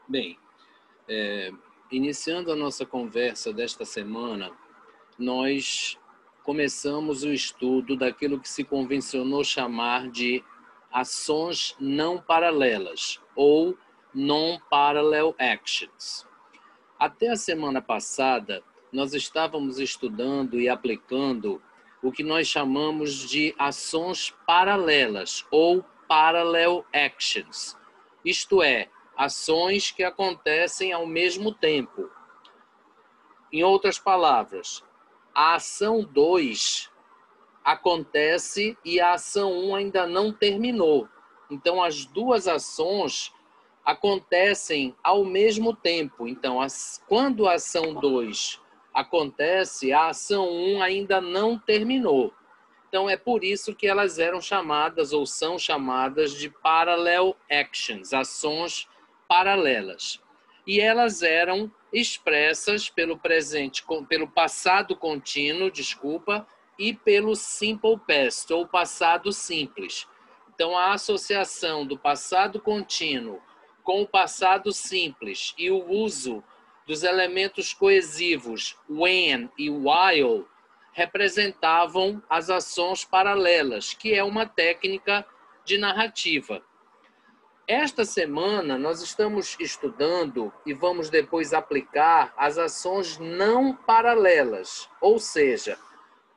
Bem, iniciando a nossa conversa desta semana, nós começamos o estudo daquilo que se convencionou chamar de ações não paralelas, ou non-parallel actions. Até a semana passada, nós estávamos estudando e aplicando o que nós chamamos de ações paralelas, ou parallel actions, isto é, ações que acontecem ao mesmo tempo. Em outras palavras, a ação 2 acontece e a ação 1 ainda não terminou. Então, as duas ações acontecem ao mesmo tempo. Então, quando a ação 2 acontece, a ação 1 ainda não terminou. Então, é por isso que elas eram chamadas ou são chamadas de parallel actions, ações paralelas. E elas eram expressas pelo passado contínuo, e pelo simple past, ou passado simples. Então, a associação do passado contínuo com o passado simples e o uso dos elementos coesivos when e while representavam as ações paralelas, que é uma técnica de narrativa. Esta semana, nós estamos estudando e vamos depois aplicar as ações não paralelas, ou seja,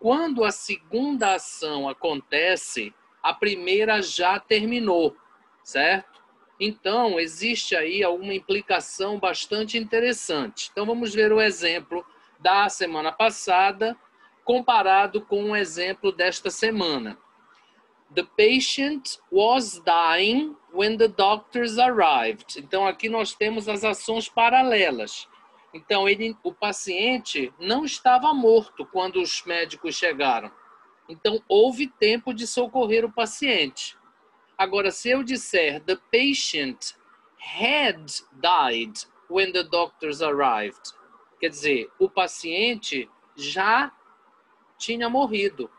quando a segunda ação acontece, a primeira já terminou, certo? Então, existe aí alguma implicação bastante interessante. Então, vamos ver o exemplo da semana passada, comparado com o exemplo desta semana. The patient was dying when the doctors arrived. Então, aqui nós temos as ações paralelas. Então, o paciente não estava morto quando os médicos chegaram. Então, houve tempo de socorrer o paciente. Agora, se eu disser the patient had died when the doctors arrived, quer dizer, o paciente já tinha morrido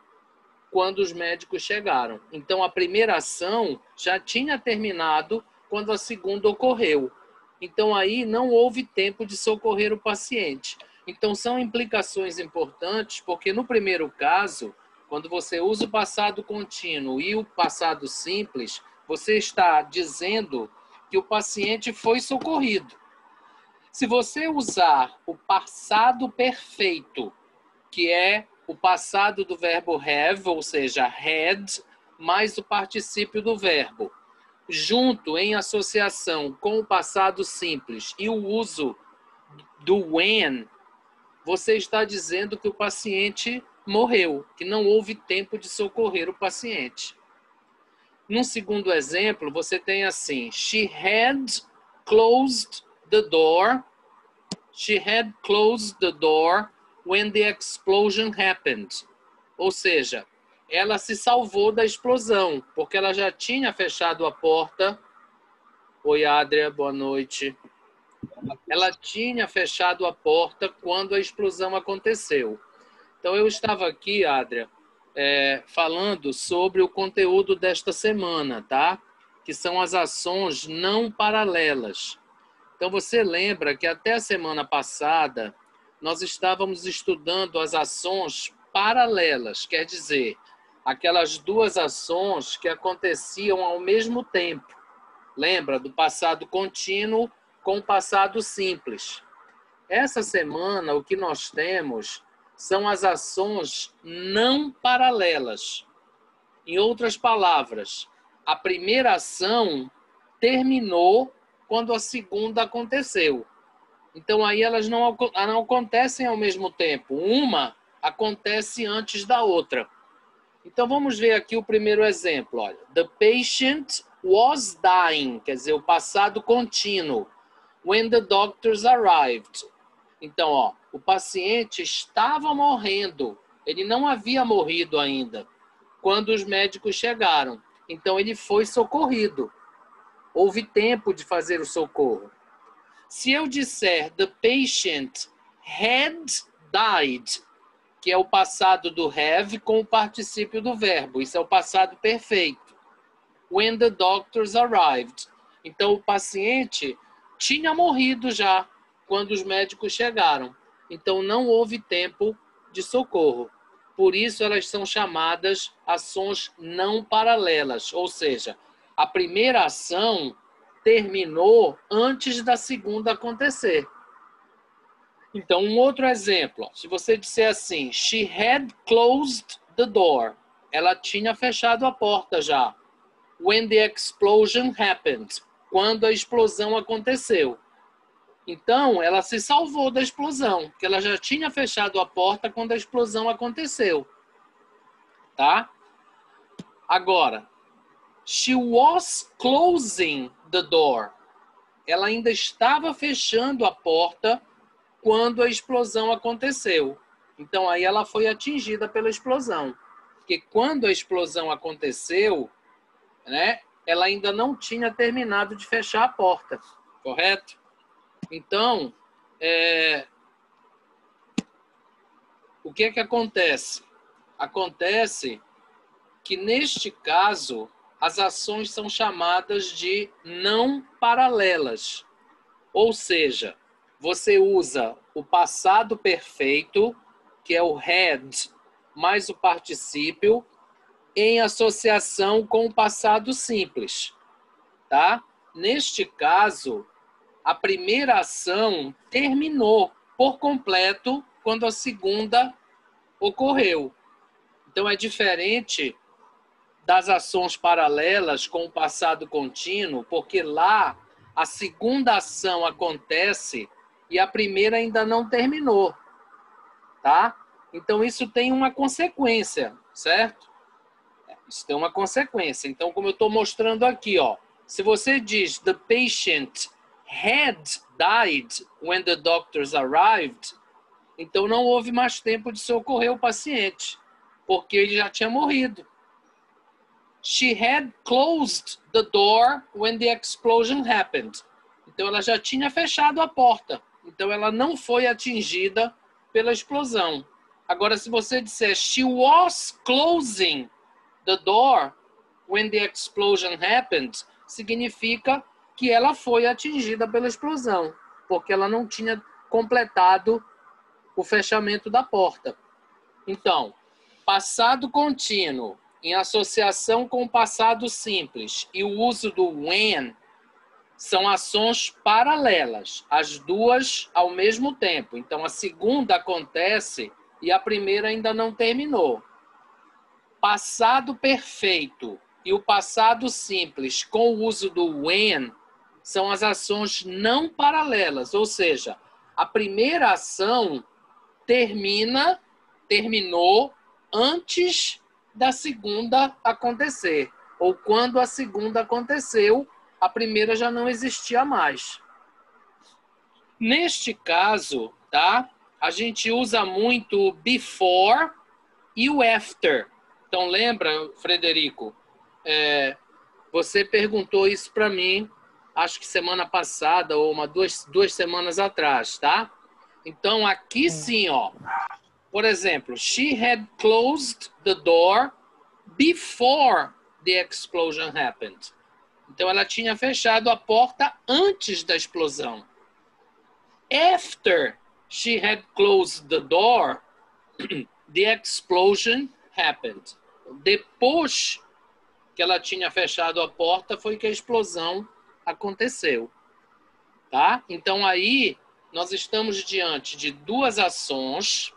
quando os médicos chegaram. Então, a primeira ação já tinha terminado quando a segunda ocorreu. Então, aí não houve tempo de socorrer o paciente. Então, são implicações importantes, porque no primeiro caso, quando você usa o passado contínuo e o passado simples, você está dizendo que o paciente foi socorrido. Se você usar o passado perfeito, que é o passado do verbo have, ou seja, had, mais o particípio do verbo, junto em associação com o passado simples e o uso do when, você está dizendo que o paciente morreu, que não houve tempo de socorrer o paciente. Num segundo exemplo, você tem assim, she had closed the door. She had closed the door when the explosion happened. Ou seja, ela se salvou da explosão, porque ela já tinha fechado a porta. Oi, Adria, boa noite. Ela tinha fechado a porta quando a explosão aconteceu. Então, eu estava aqui, Adria, falando sobre o conteúdo desta semana, tá? Que são as ações não paralelas. Então, você lembra que até a semana passada nós estávamos estudando as ações paralelas, quer dizer, aquelas duas ações que aconteciam ao mesmo tempo. Lembra do passado contínuo com o passado simples. Essa semana, o que nós temos são as ações não paralelas. Em outras palavras, a primeira ação terminou quando a segunda aconteceu. Então, aí elas não acontecem ao mesmo tempo. Uma acontece antes da outra. Então, vamos ver aqui o primeiro exemplo. Olha. The patient was dying, quer dizer, o passado contínuo. When the doctors arrived. Então, o paciente estava morrendo. Ele não havia morrido ainda quando os médicos chegaram. Então, ele foi socorrido. Houve tempo de fazer o socorro. Se eu disser the patient had died, que é o passado do have com o particípio do verbo, isso é o passado perfeito. When the doctors arrived. Então, o paciente tinha morrido já quando os médicos chegaram. Então, não houve tempo de socorro. Por isso, elas são chamadas ações não paralelas. Ou seja, a primeira ação terminou antes da segunda acontecer. Então, um outro exemplo. Se você disser assim, she had closed the door. Ela tinha fechado a porta já. When the explosion happened. Quando a explosão aconteceu. Então, ela se salvou da explosão, porque ela já tinha fechado a porta quando a explosão aconteceu. Tá? Agora, she was closing the door. Ela ainda estava fechando a porta quando a explosão aconteceu. Então, aí ela foi atingida pela explosão. Porque quando a explosão aconteceu, né, ela ainda não tinha terminado de fechar a porta. Correto? Então, o que é que acontece? Acontece que, neste caso, as ações são chamadas de não paralelas. Ou seja, você usa o passado perfeito, que é o had, mais o particípio, em associação com o passado simples. Tá? Neste caso, a primeira ação terminou por completo quando a segunda ocorreu. Então, é diferente das ações paralelas com o passado contínuo, porque lá a segunda ação acontece e a primeira ainda não terminou, tá? Então, isso tem uma consequência, certo? Isso tem uma consequência. Então, como eu estou mostrando aqui, ó, se você diz the patient had died when the doctors arrived, então não houve mais tempo de socorrer o paciente, porque ele já tinha morrido. She had closed the door when the explosion happened. Então ela já tinha fechado a porta. Então ela não foi atingida pela explosão. Agora, se você disser she was closing the door when the explosion happened, significa que ela foi atingida pela explosão, porque ela não tinha completado o fechamento da porta. Então, passado contínuo em associação com o passado simples e o uso do when são ações paralelas, as duas ao mesmo tempo. Então, a segunda acontece e a primeira ainda não terminou. Passado perfeito e o passado simples com o uso do when são as ações não paralelas, ou seja, a primeira ação terminou antes da segunda acontecer, ou quando a segunda aconteceu, a primeira já não existia mais. Neste caso, tá? A gente usa muito o before e o after. Então, lembra, Frederico? Você perguntou isso para mim, acho que semana passada ou duas semanas atrás, tá? Então, aqui sim, ó. Por exemplo, she had closed the door before the explosion happened. Então, ela tinha fechado a porta antes da explosão. After she had closed the door, the explosion happened. Depois que ela tinha fechado a porta, foi que a explosão aconteceu. Tá? Então, aí, nós estamos diante de duas ações,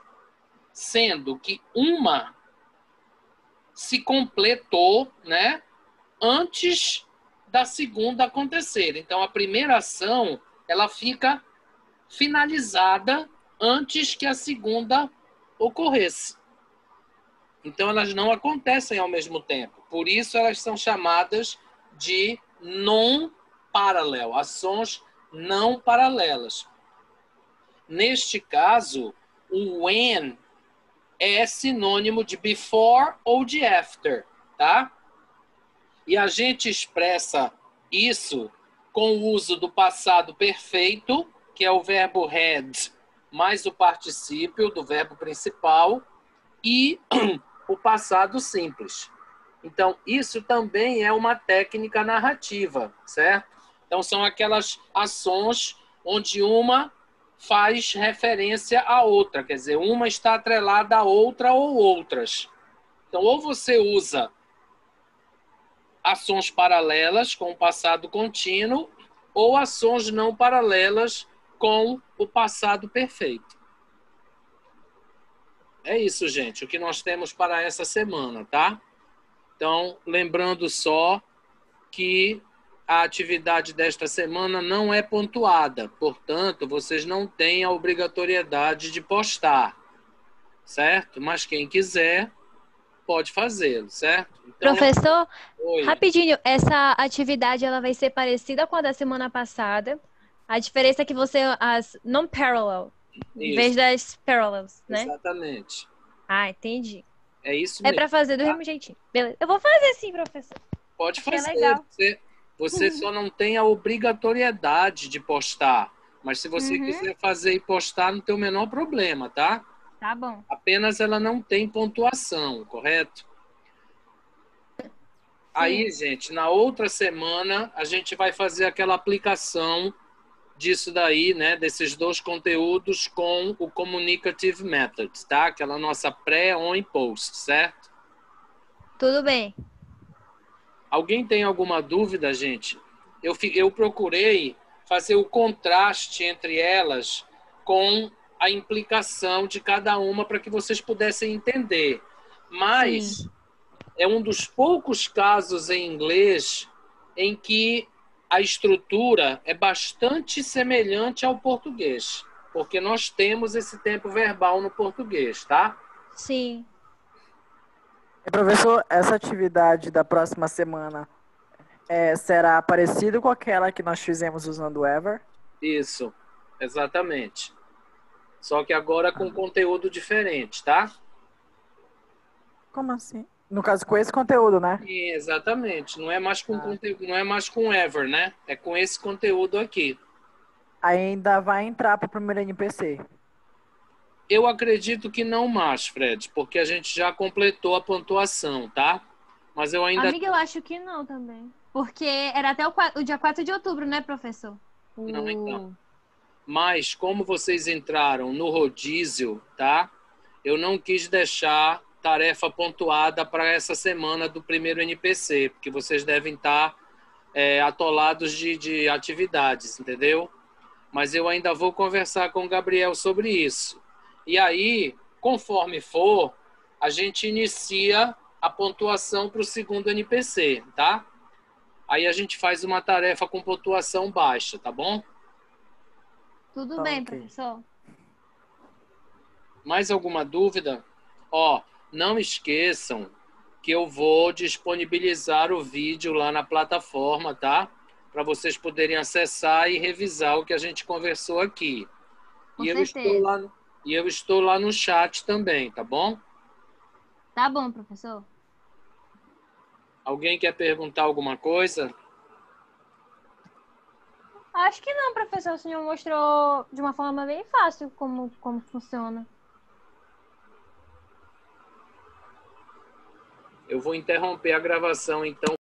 sendo que uma se completou, né, antes da segunda acontecer. Então, a primeira ação, ela fica finalizada antes que a segunda ocorresse. Então, elas não acontecem ao mesmo tempo. Por isso, elas são chamadas de non-parallel, ações não paralelas. Neste caso, o when é sinônimo de before ou de after, tá? E a gente expressa isso com o uso do passado perfeito, que é o verbo had, mais o particípio do verbo principal, e o passado simples. Então, isso também é uma técnica narrativa, certo? Então, são aquelas ações onde uma faz referência à outra, quer dizer, uma está atrelada à outra ou outras. Então, ou você usa ações paralelas com o passado contínuo ou ações não paralelas com o passado perfeito. É isso, gente, o que nós temos para essa semana, tá? Então, lembrando só que a atividade desta semana não é pontuada, portanto, vocês não têm a obrigatoriedade de postar, certo? Mas quem quiser pode fazê-lo, certo? Então, Professor, oi. rapidinho, essa atividade ela vai ser parecida com a da semana passada. A diferença é que você as non-parallel, em vez Isso, das parallels, né? exatamente. Ah, entendi. É isso É mesmo. pra fazer do Tá? mesmo jeitinho. Beleza. Eu vou fazer sim, professor. Pode Achei fazer. legal. Você só não tem a obrigatoriedade de postar. Mas se você Uhum, quiser fazer e postar, não tem o menor problema, tá? tá bom. Apenas ela não tem pontuação, correto? Aí, Sim. gente, na outra semana, a gente vai fazer aquela aplicação disso daí, né? Desses dois conteúdos com o Communicative Method, tá? Aquela nossa pré, on e post, certo? Tudo bem. Alguém tem alguma dúvida, gente? Eu procurei fazer o contraste entre elas com a implicação de cada uma para que vocês pudessem entender. Sim. Mas é um dos poucos casos em inglês em que a estrutura é bastante semelhante ao português, porque nós temos esse tempo verbal no português, tá? Sim. Professor, essa atividade da próxima semana será parecida com aquela que nós fizemos usando o Ever? Isso, exatamente. Só que agora com conteúdo diferente, tá? Como assim? No caso, com esse conteúdo, né? Sim, exatamente. Não é mais com Ah. conteúdo, não é mais com Ever, né? É com esse conteúdo aqui. Ainda vai entrar para o primeiro NPC. Eu acredito que não mais, Fred, porque a gente já completou a pontuação, tá? Mas eu ainda Amiga, eu acho que não também. Porque era até o dia 4 de outubro, né, professor? não, então. O... Mas como vocês entraram no rodízio, tá? Eu não quis deixar tarefa pontuada para essa semana do primeiro NPC, porque vocês devem estar atolados de atividades, entendeu? Mas eu ainda vou conversar com o Gabriel sobre isso. E aí, conforme for, a gente inicia a pontuação para o segundo NPC, tá? Aí a gente faz uma tarefa com pontuação baixa, tá bom? Tudo Tá, bem, ok. professor. Mais alguma dúvida? Ó, não esqueçam que eu vou disponibilizar o vídeo lá na plataforma, tá? Para vocês poderem acessar e revisar o que a gente conversou aqui. Com certeza. E eu estou lá no chat também, tá bom? Tá bom, professor. Alguém quer perguntar alguma coisa? Acho que não, professor. O senhor mostrou de uma forma bem fácil como funciona. Eu vou interromper a gravação então